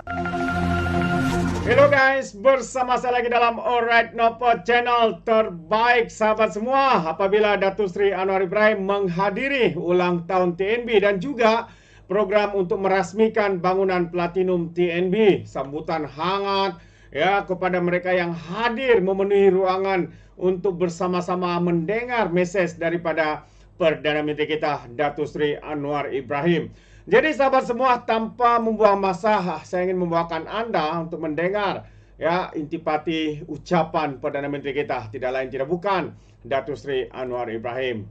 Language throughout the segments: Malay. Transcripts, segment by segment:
Hello guys, bersama saya lagi dalam Alright Nopo channel terbaik sahabat semua. Apabila Datuk Seri Anwar Ibrahim menghadiri ulang tahun TNB dan juga program untuk merasmikan bangunan Platinum TNB. Sambutan hangat ya kepada mereka yang hadir memenuhi ruangan untuk bersama-sama mendengar mesej daripada Perdana Menteri kita Datuk Seri Anwar Ibrahim. Jadi sahabat semua, tanpa membuang masa, saya ingin membawakan Anda untuk mendengar ya intipati ucapan Perdana Menteri kita, tidak lain tidak bukan Datuk Seri Anwar Ibrahim.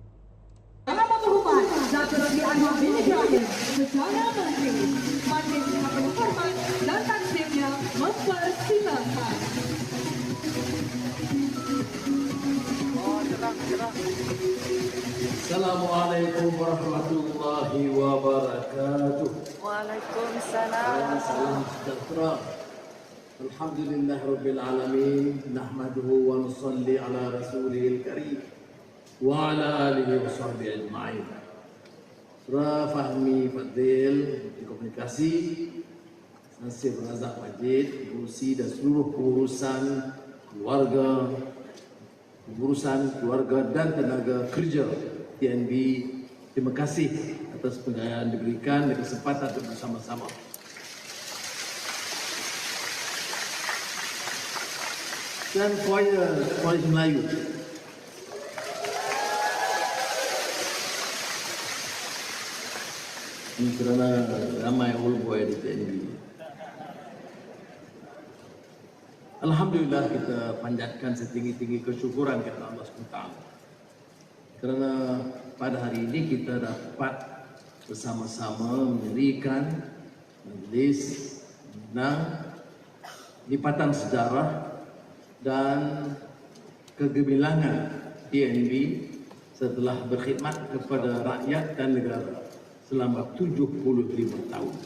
Dalam pengumuman Datuk Seri Anwar Ibrahim, Perdana Menteri, Majelis yang berhormat dan taksirnya mempersilakan. Assalamualaikum warahmatullahi wabarakatuh. Waalaikumsalam. Salam sejahtera. Alhamdulillahirabbil alamin. Nahmaduhu wa nusalli ala rasulil karim wa ala alihi wa sahbihi ajma'in. Surah Fahmi Fadil di komunikasi Nasir Razak Majid, Gurusi dan seluruh pengurusan keluarga dan tenaga kerja TNB, terima kasih atas penghargaan diberikan dan kesempatan untuk bersama-sama. Dan Voice Melayu. Ini kerana ramai old boy di TNB. Alhamdulillah kita panjatkan setinggi-tinggi kesyukuran kepada Allah SWT. Kerana pada hari ini kita dapat bersama-sama mendirikan majlis tentang lipatan sejarah dan kegemilangan TNB setelah berkhidmat kepada rakyat dan negara selama 75 tahun.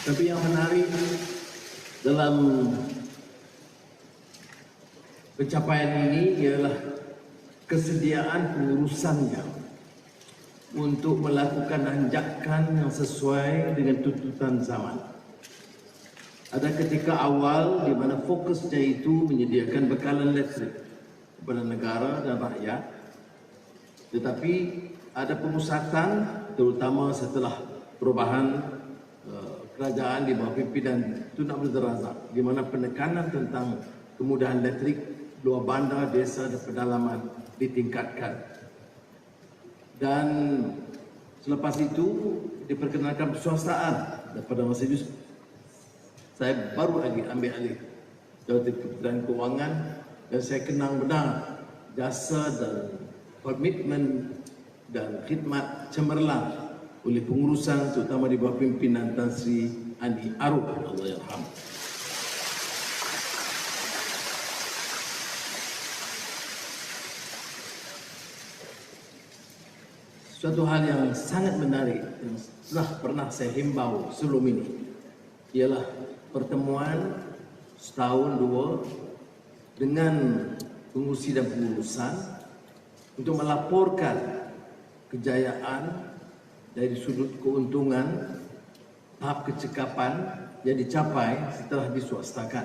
Tapi yang menarik dalam pencapaian ini ialah kesediaan pengurusannya untuk melakukan anjakan yang sesuai dengan tuntutan zaman. Ada ketika awal di mana fokusnya itu menyediakan bekalan listrik kepada negara dan rakyat, tetapi ada pemusatan terutama setelah perubahan kerajaan di bawah pimpinan Tun Abdul Razak, di mana penekanan tentang kemudahan elektrik luar bandar, desa dan pedalaman ditingkatkan. Dan selepas itu diperkenalkan perswastaan, dan pada masa itu saya baru lagi ambil alih Jabatan Kementerian Kewangan dan saya kenang benar jasa dan komitmen dan khidmat cemerlang oleh pengurusan terutama di bawah pimpinan Tan Sri Andi Aruf, Allahyarham. Suatu hal yang sangat menarik yang telah pernah saya himbau sebelum ini ialah pertemuan setahun dua dengan pengurusi dan pengurusan untuk melaporkan kejayaan dari sudut keuntungan tahap kecekapan yang dicapai setelah diswastakan.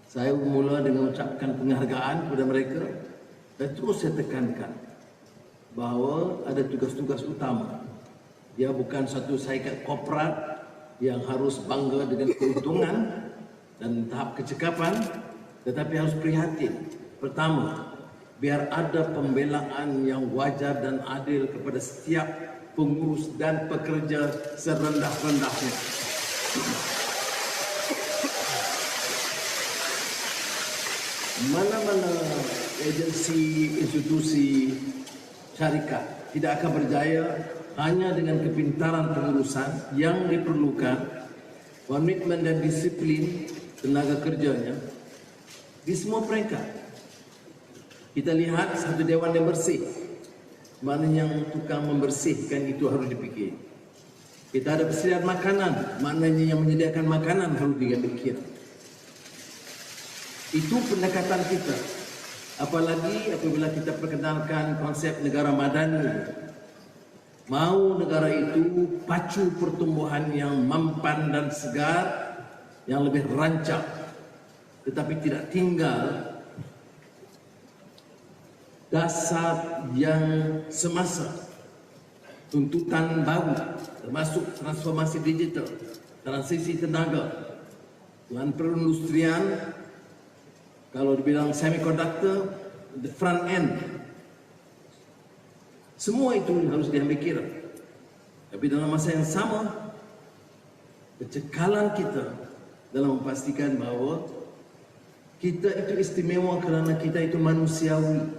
Saya mula dengan mengucapkan penghargaan kepada mereka dan terus saya tekankan bahawa ada tugas-tugas utama. Dia bukan satu syarikat korporat yang harus bangga dengan keuntungan dan tahap kecekapan, tetapi harus prihatin. Pertama, biar ada pembelaan yang wajar dan adil kepada setiap pengurus dan pekerja serendah-rendahnya. Mana-mana agensi, institusi, syarikat tidak akan berjaya hanya dengan kepintaran pengurusan yang diperlukan, komitmen dan disiplin tenaga kerjanya di semua peringkat. Kita lihat satu dewan yang bersih, mana yang tukang membersihkan itu harus dipikir. Kita ada persediaan makanan, maknanya yang menyediakan makanan harus dipikir. Itu pendekatan kita. Apalagi apabila kita perkenalkan konsep negara madani Mau negara itu pacu pertumbuhan yang mampan dan segar, yang lebih rancak, tetapi tidak tinggal dasar yang semasa, tuntutan baru, termasuk transformasi digital, transisi tenaga, dan perindustrian. Kalau dibilang semiconductor, the front end, semua itu harus diambil kira. Tapi dalam masa yang sama, kecekalan kita dalam memastikan bahawa kita itu istimewa kerana kita itu manusiawi,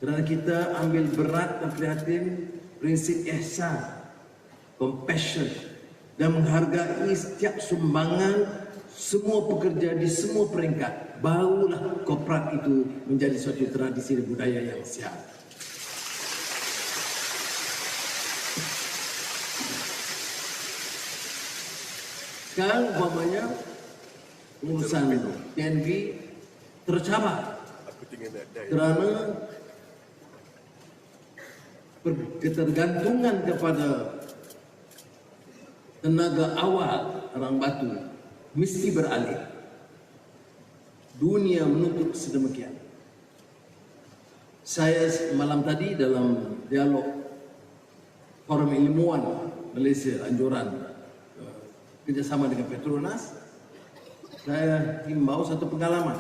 kerana kita ambil berat dan prihatin prinsip ihsan, compassion, dan menghargai setiap sumbangan semua pekerja di semua peringkat. Barulah korporat itu menjadi suatu tradisi dan budaya yang sihat. Sekarang umpamanya urusan TNB tercabar kerana ketergantungan kepada tenaga awal orang batu mesti beralih. Dunia menuntut sedemikian. Saya malam tadi dalam dialog Forum Ilmuwan Malaysia anjuran kerjasama dengan Petronas, saya himbau satu pengalaman.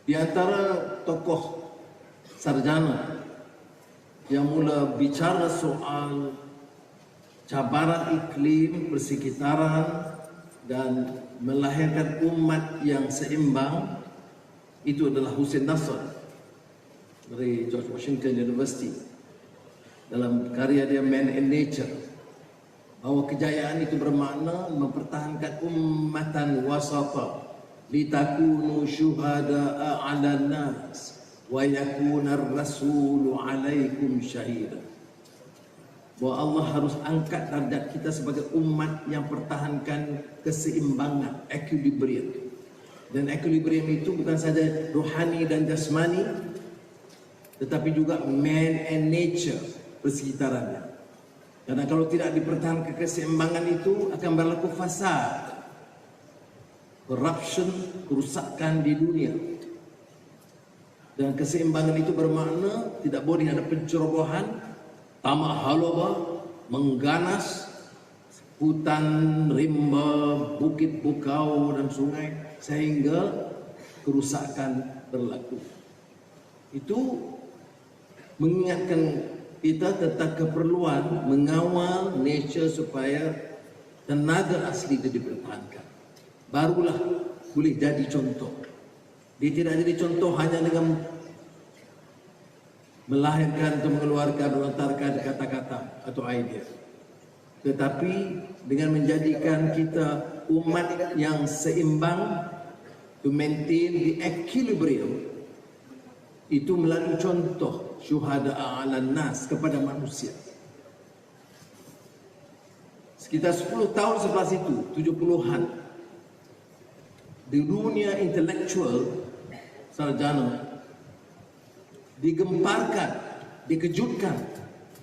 Di antara tokoh sarjana yang mula bicara soal cabaran iklim, persekitaran dan melahirkan umat yang seimbang, itu adalah Hussein Nasr dari George Washington University dalam karya dia Man and Nature. Bahawa kejayaan itu bermakna mempertahankan ummatan wasata litakunu syuhada'a 'alan nas wa yakuna ar-rasulu 'alaikum syahida. Bahawa Allah harus angkat darjat kita sebagai umat yang pertahankan keseimbangan, equilibrium. Dan equilibrium itu bukan saja rohani dan jasmani, tetapi juga man and nature, persekitarannya. Karena kalau tidak dipertahankan keseimbangan itu akan berlaku fasad, corruption, kerusakan di dunia. Dan keseimbangan itu bermakna tidak boleh ada pencerobohan, tamak haloba, mengganas hutan, rimba, bukit, bukau dan sungai sehingga kerusakan berlaku. Itu mengingatkan kita tentang keperluan mengawal nature supaya tenaga asli itu dipertahankan. Barulah boleh jadi contoh. Dia tidak jadi contoh hanya dengan melahirkan atau mengeluarkan, melontarkan kata-kata atau idea, tetapi dengan menjadikan kita umat yang seimbang, to maintain the equilibrium, itu melalui contoh syuhada'a 'alan nas kepada manusia. Sekitar 10 tahun selepas itu, 70-an, di dunia intelektual sarjana digemparkan, dikejutkan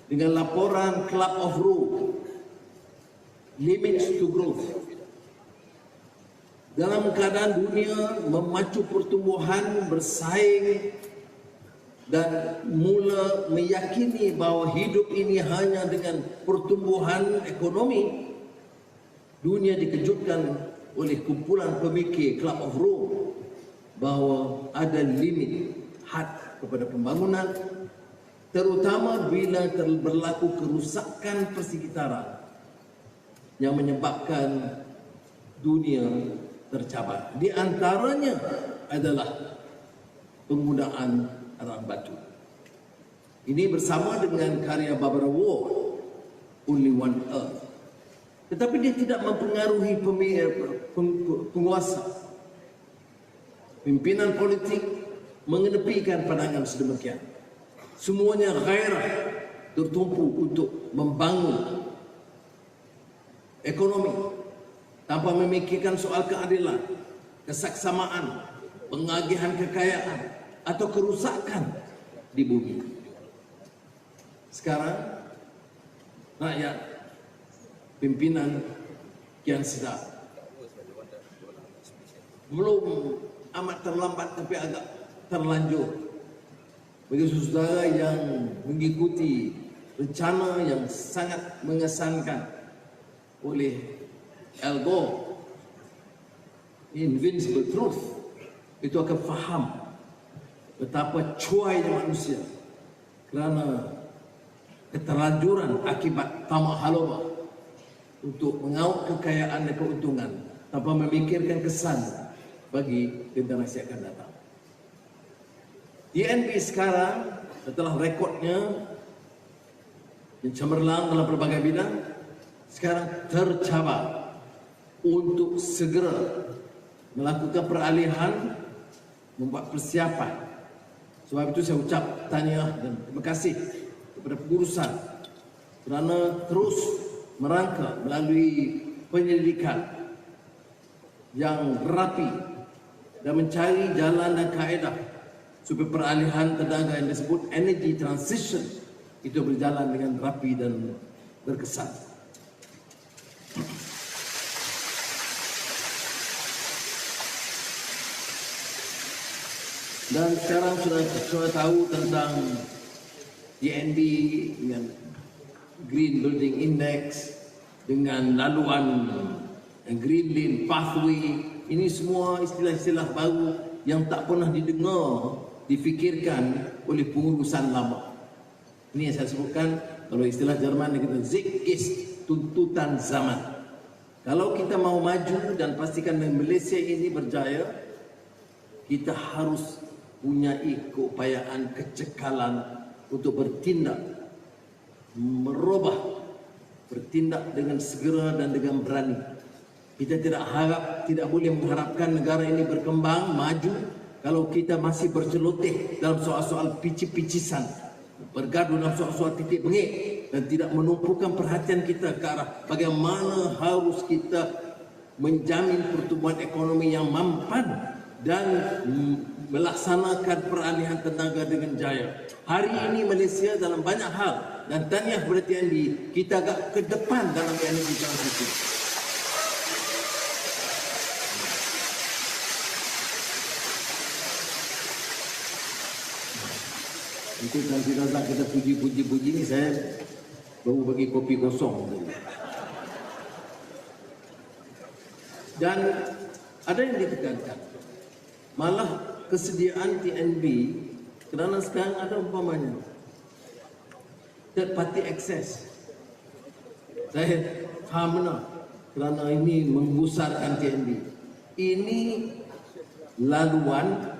dengan laporan Club of Rome, Limits to Growth. Dalam keadaan dunia memacu pertumbuhan, bersaing dan mula meyakini bahawa hidup ini hanya dengan pertumbuhan ekonomi, dunia dikejutkan oleh kumpulan pemikir Club of Rome bahawa ada limit had kepada pembangunan, terutama bila berlaku kerusakan persekitaran yang menyebabkan dunia tercabar. Di antaranya adalah penggunaan arang batu. Ini bersama dengan karya Barbara Ward, Only One Earth. Tetapi dia tidak mempengaruhi penguasa. Pimpinan politik mengedepikan pandangan sedemikian. Semuanya gairah tertumpu untuk membangun ekonomi tanpa memikirkan soal keadilan, kesaksamaan, pengagihan kekayaan atau kerusakan di bumi. Sekarang rakyat pimpinan kian sedar. Belum amat terlambat tapi agak terlanjur. Bagi saudara yang mengikuti rencana yang sangat mengesankan oleh Al Gore, Invincible Truth, itu akan faham betapa cuainya manusia kerana keterlanjuran akibat tamak haluba untuk mengauk kekayaan dan keuntungan tanpa memikirkan kesan bagi generasi akan datang. TNB sekarang setelah rekodnya yang cemerlang dalam berbagai bidang, sekarang tercabar untuk segera melakukan peralihan, membuat persiapan. Sebab itu saya ucap tahniah dan terima kasih kepada pengurusan kerana terus merangka melalui penyelidikan yang rapi dan mencari jalan dan kaedah supaya peralihan tenaga yang disebut energy transition itu berjalan dengan rapi dan berkesan. Dan sekarang sudah tahu tentang TNB dengan Green Building Index, dengan laluan Green Lane Pathway. Ini semua istilah-istilah baru yang tak pernah didengar, difikirkan oleh pengurusan lama. Ini yang saya sebutkan, kalau istilah Jerman kita Zeitgeist, tuntutan zaman. Kalau kita mau maju dan pastikan Malaysia ini berjaya, kita harus punyai keupayaan, kecekalan untuk bertindak, merubah, bertindak dengan segera dan dengan berani. Kita tidak boleh mengharapkan negara ini berkembang, maju kalau kita masih berceloteh dalam soal-soal pici-picisan, bergaduh dalam soal-soal titik bengik dan tidak menumpukan perhatian kita ke arah bagaimana harus kita menjamin pertumbuhan ekonomi yang mampan dan melaksanakan peralihan tenaga dengan jaya. Hari ini Malaysia dalam banyak hal, dan tahniah kepada TNB, kita agak ke depan dalam energi transisi. Itu kan tidak kita puji-puji ni, saya baru bagi kopi kosong. Dan ada yang ditekankan, malah kesediaan TNB kerana sekarang ada umpamanya third party access. Saya faham benar kerana ini membesarkan TNB. Ini laluan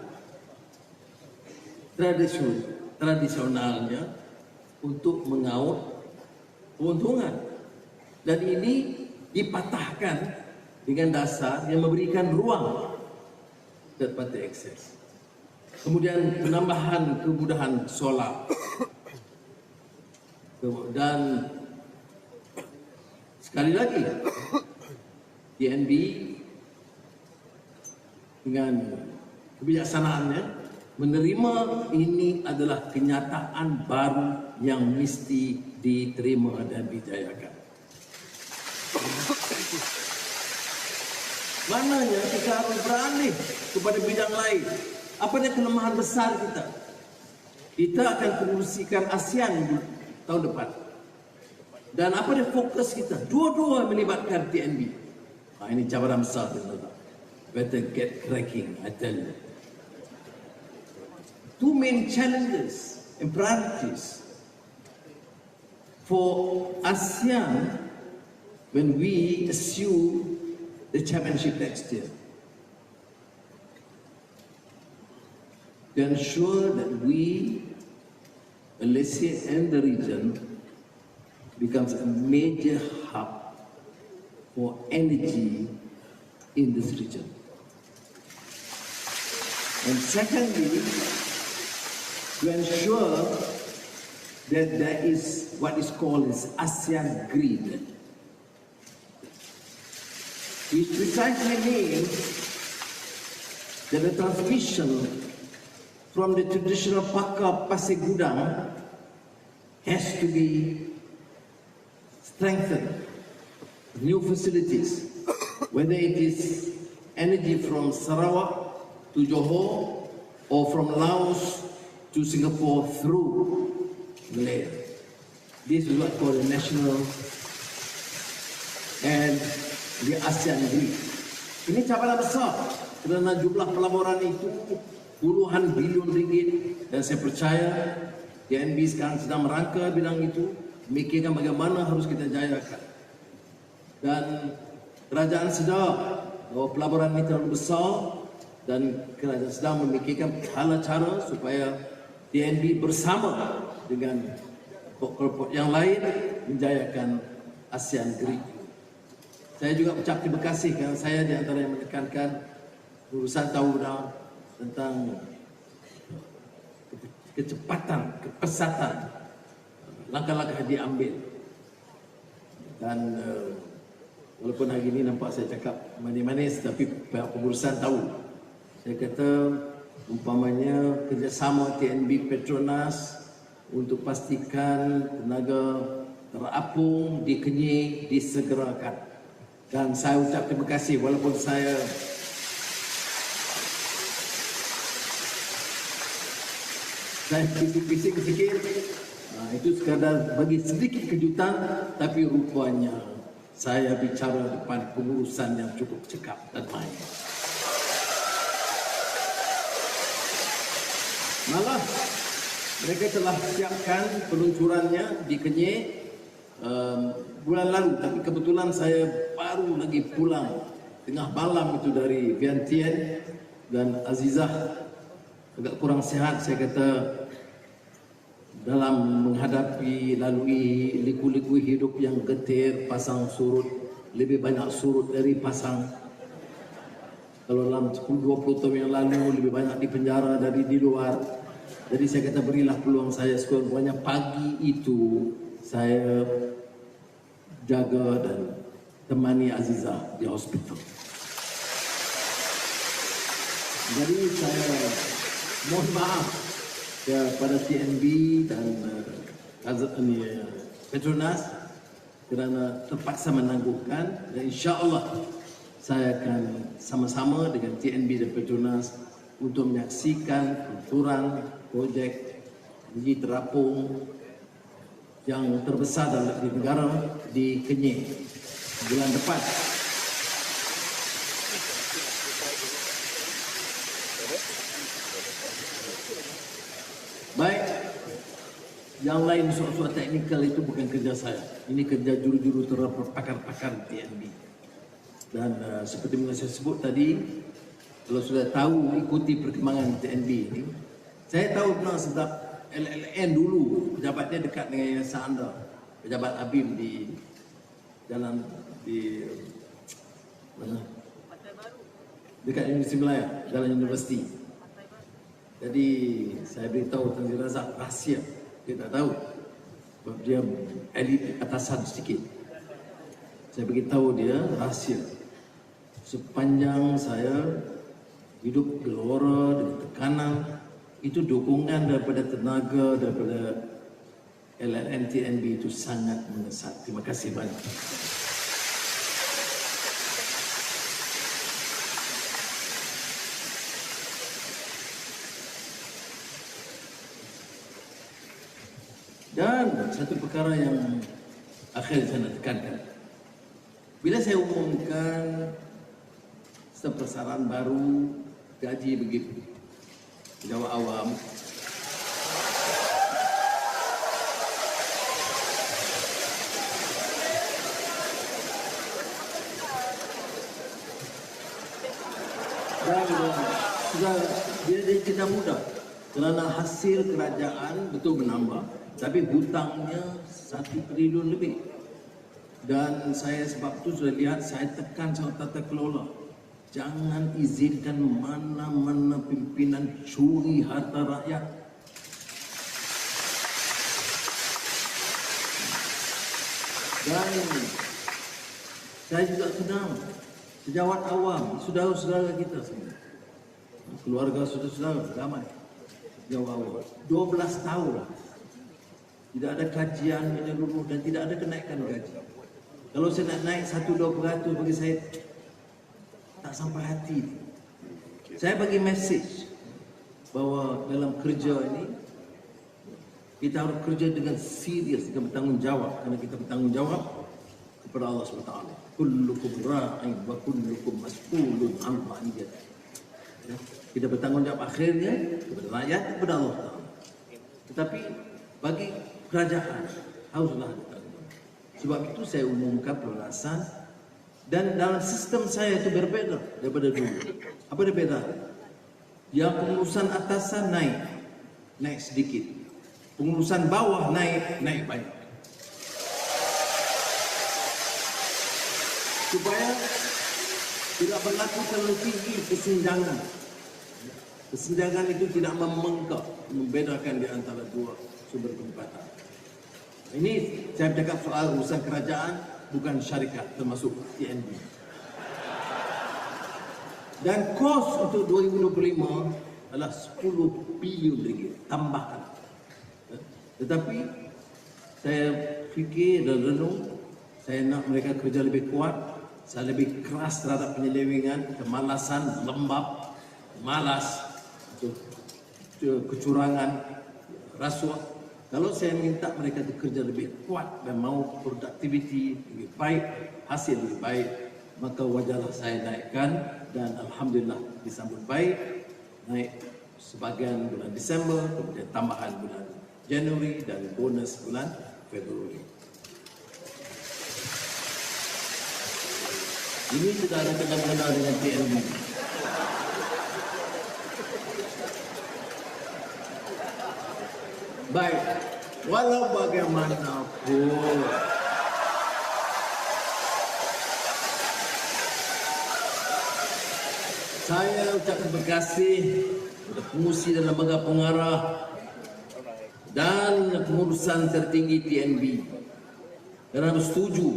tradisionalnya untuk mengaut keuntungan, dan ini dipatahkan dengan dasar yang memberikan ruang third party access. Kemudian penambahan kemudahan solar, dan sekali lagi TNB dengan kebijaksanaannya menerima ini adalah kenyataan baru yang mesti diterima dan dijayakan. Maknanya kita harus beralih kepada bidang lain. Apa dia kelemahan besar kita? Kita akan kongsikan ASEAN tahun depan. Dan apa dia fokus kita? Dua-dua melibatkan TNB. Ini cabaran besar. Better get cracking, I tell you. Two main challenges and priorities for ASEAN when we assume the championship next year. To ensure that we, Malaysia and the region, becomes a major hub for energy in this region. And secondly, to ensure that there is what is called as ASEAN grid, which precisely means that the transmission from the traditional Pakar Pasir Gudang has to be strengthened. New facilities, whether it is energy from Sarawak to Johor or from Laos to Singapore through Malaya. This is what called the national and the ASEAN grid. Ini capaian besar kerana jumlah pelaburan itu puluhan bilion ringgit, dan saya percaya TNB sekarang sedang merangka bidang itu, memikirkan bagaimana harus kita jayakan. Dan kerajaan sedar bahawa pelaburan ini terlalu besar, dan kerajaan sedang memikirkan hala cara supaya TNB bersama dengan kelompok yang lain menjayakan ASEAN Grid. Saya juga ucap terima kasih kerana saya di antara yang menekankan urusan tahunan tentang kecepatan, kepesatan langkah-langkah yang diambil. Dan walaupun hari ini nampak saya cakap manis-manis, tapi pihak pengurusan tahu. Saya kata umpamanya kerjasama TNB Petronas untuk pastikan tenaga terapung di Kenyir disegerakan. Dan saya ucap terima kasih walaupun saya bising-bising sikit, itu sekadar bagi sedikit kejutan, tapi rupanya saya bicara depan pengurusan yang cukup cekap dan main. Malah mereka telah siapkan peluncurannya di Kenyir bulan lalu, tapi kebetulan saya baru lagi pulang tengah malam itu dari Vientiane, dan Azizah agak kurang sihat. Saya kata dalam menghadapi lalui liku-liku hidup yang getir, pasang surut, lebih banyak surut dari pasang. Kalau dalam 10-20 tahun yang lalu lebih banyak di penjara dari di luar. Jadi saya kata berilah peluang saya sekurang-kurangnya pagi itu saya jaga dan temani Azizah di hospital. Jadi saya mohon maaf kepada TNB dan Petronas kerana terpaksa menangguhkan, dan insya-Allah saya akan sama-sama dengan TNB dan Petronas untuk menyaksikan peluncuran projek energi terapung yang terbesar dalam negara di Kenyir bulan depan. Baik, yang lain soal-soal teknikal itu bukan kerja saya. Ini kerja juru-juru pakar-pakar TNB. Dan seperti yang saya sebut tadi, kalau sudah tahu ikuti perkembangan TNB ini, saya tahu pernah sebab LLN dulu pejabatnya dekat dengan Yayasan anda, pejabat ABIM di jalan di mana? Dekat Universiti Melaya, jalan universiti. Jadi saya beritahu Tan Sri Razak rahsia, dia tak tahu sebab dia elit atasan sedikit. Saya beritahu dia rahsia. Sepanjang saya hidup gelora dengan tekanan, itu dukungan daripada tenaga daripada LLN TNB itu sangat mengesat. Terima kasih banyak. Dan satu perkara yang akhir saya nak tekankan, bila saya umumkan persaran baru gaji bagi pejabat awam, dan sudah dia tidak mudah kerana hasil kerajaan betul menambah, tapi hutangnya 1 trilion lebih. Dan saya sebab itu sudah lihat, saya tekan sama tata kelola, jangan izinkan mana-mana pimpinan curi harta rakyat. Dan saya juga kenal sejawat awam, saudara-saudara kita semua, keluarga saudara-saudara ramai sejawat awam, 12 tahun lah tidak ada kajian menyeluruh dan tidak ada kenaikan gaji. Kalau saya nak naik 1-2% bagi saya tak sampai hati. Saya bagi message bahawa dalam kerja ini kita harus kerja dengan serius, dengan bertanggungjawab, kerana kita bertanggungjawab kepada Allah SWT. Kullukum ra'in wa kullukum mas'ulun an ra'iyatihi. Kita bertanggungjawab akhirnya kepada rakyat, kepada Allah Taala. Tetapi bagi kerajaan haruslah ada tanggungjawab. Sebab itu saya umumkan perluasan, dan dalam sistem saya itu berbeza daripada dulu. Apa berbeza? Yang pengurusan atasan naik sedikit. Pengurusan bawah naik banyak. Supaya tidak berlaku terlalu tinggi kesenjangan. Kesenjangan itu tidak membengkak, membedakan di antara dua sumber pendapatan. Ini saya cakap soal urusan kerajaan, bukan syarikat, termasuk TNB. Dan kos untuk 2025 adalah 10 bilion ringgit tambahan. Tetapi saya fikir dan renung, saya nak mereka kerja lebih kuat, saya lebih keras terhadap penyelewengan, kemalasan, lembab, malas, kecurangan, rasuah. Kalau saya minta mereka bekerja lebih kuat dan mau produktiviti lebih baik, hasil lebih baik, maka wajarlah saya naikkan, dan alhamdulillah disambut baik. Naik sebagian bulan Disember, kemudian tambahan bulan Januari dan bonus bulan Februari. Ini sudah ada kena-mengena dengan TNB. Baik, walau bagaimanapun, saya ucapkan terima kasih kepada pengurusi dan lembaga pengarah dan pengurusan tertinggi TNB kerana bersetuju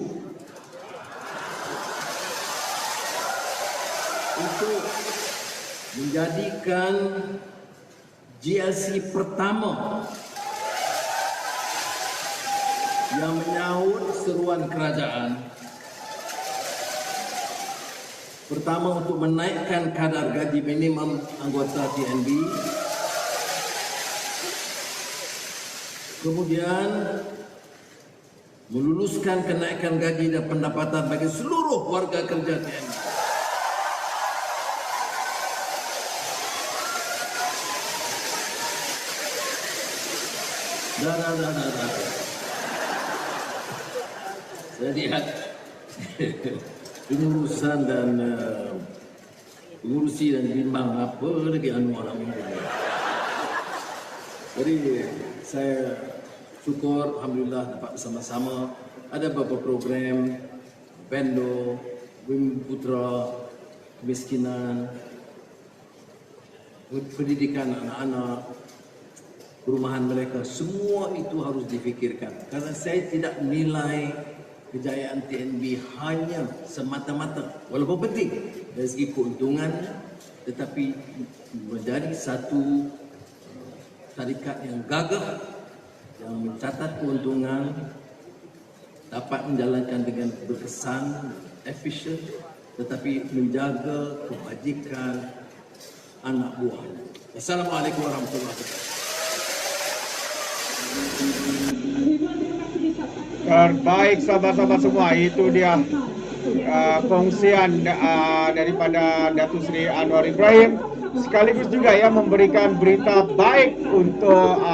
untuk menjadikan GLC pertama yang menyahut seruan kerajaan. Pertama, untuk menaikkan kadar gaji minimum anggota TNB. Kemudian meluluskan kenaikan gaji dan pendapatan bagi seluruh warga kerja TNB. Saya lihat pengurusan dan pengurusi dan bimbang apa lagi anuan. Jadi saya syukur, alhamdulillah dapat bersama-sama. Ada beberapa program Pendo, Bumi Putra, kemiskinan, pendidikan anak-anak, perumahan mereka, semua itu harus difikirkan. Karena saya tidak menilai kejayaan TNB hanya semata-mata, walaupun penting dari segi keuntungan, tetapi menjadi satu syarikat yang gagah, yang mencatat keuntungan, dapat menjalankan dengan berkesan, efisien, tetapi menjaga kebajikan anak buahnya. Assalamualaikum warahmatullahi wabarakatuh. Terbaik sahabat-sahabat semua, itu dia kongsian daripada Datuk Seri Anwar Ibrahim, sekaligus juga ya memberikan berita baik untuk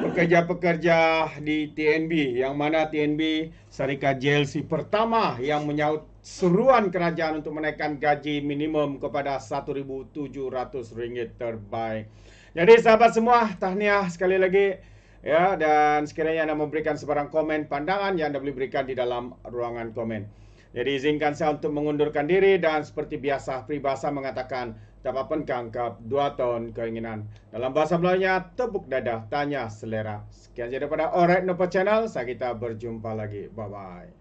pekerja-pekerja di TNB, yang mana TNB syarikat JLC pertama yang menyahut seruan kerajaan untuk menaikkan gaji minimum kepada RM1,700 terbaik. Jadi sahabat semua, tahniah sekali lagi. Ya, dan sekiranya anda memberikan sebarang komen, pandangan yang anda boleh berikan di dalam ruangan komen. Jadi izinkan saya untuk mengundurkan diri, dan seperti biasa peribahasa mengatakan dapat kangkap 2 tahun keinginan. Dalam bahasa Melayunya, tepuk dada, tanya selera. Sekian saja daripada Alright Nopo Channel. Saya kita berjumpa lagi. Bye bye.